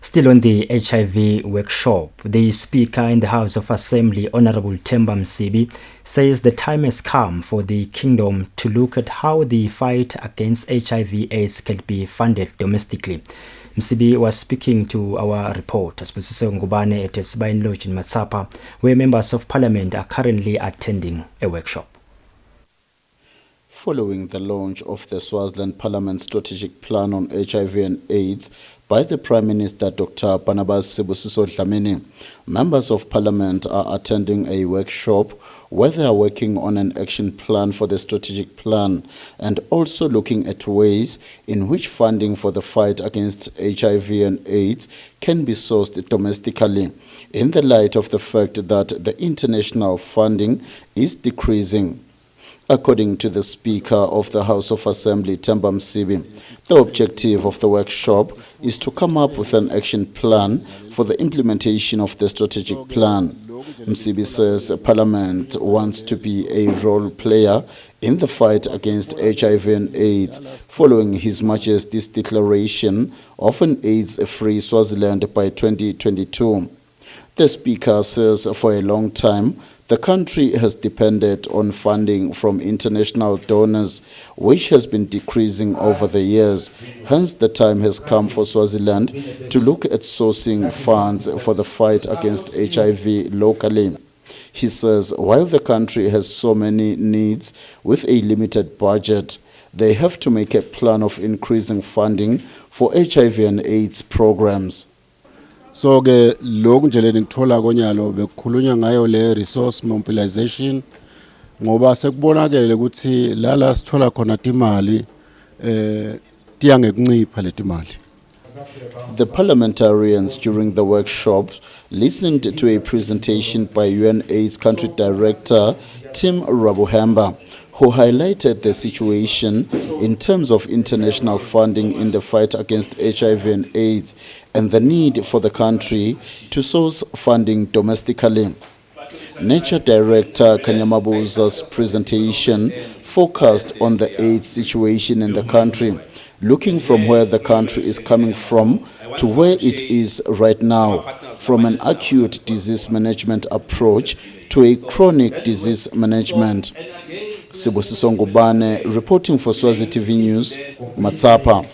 Still on the HIV workshop, the Speaker in the House of Assembly, Honorable Themba Msibi, says the time has come for the Kingdom to look at how the fight against HIV/AIDS can be funded domestically. Msibi was speaking to our reporter, Sibusisiwe Ngubane, at Esibayeni Lodge in Matsapa, where members of parliament are currently attending a workshop. Following the launch of the Swaziland Parliament Strategic Plan on HIV and AIDS by the Prime Minister Dr. Barnabas Sibusiso Dlamini, members of Parliament are attending a workshop where they are working on an action plan for the strategic plan and also looking at ways in which funding for the fight against HIV and AIDS can be sourced domestically, in the light of the fact that the international funding is decreasing. According to the Speaker of the House of Assembly, Themba Msibi, the objective of the workshop is to come up with an action plan for the implementation of the strategic plan. Msibi says Parliament wants to be a role player in the fight against HIV and AIDS, following His Majesty's declaration of an AIDS-free Swaziland by 2022. The Speaker says for a long time, the country has depended on funding from international donors, which has been decreasing over the years. Hence, the time has come for Swaziland to look at sourcing funds for the fight against HIV locally. He says while the country has so many needs with a limited budget, they have to make a plan of increasing funding for HIV and AIDS programs. So ke lokhu nje lenikuthola konyalo bekukhulunywa ngayo le resource mobilization ngoba sekubonakele ukuthi la sithola khona imali tiya ngekuncipha letimali. The parliamentarians during the workshop listened to a presentation by UNAIDS Country Director Tim Rabuhamba, who highlighted the situation in terms of international funding in the fight against HIV and AIDS and the need for the country to source funding domestically. Nature Director Kanyamabuza's presentation focused on the AIDS situation in the country, looking from where the country is coming from to where it is right now, from an acute disease management approach to a chronic disease management. Sibusiso Ngubane reporting for Swazi TV News, Matsapa.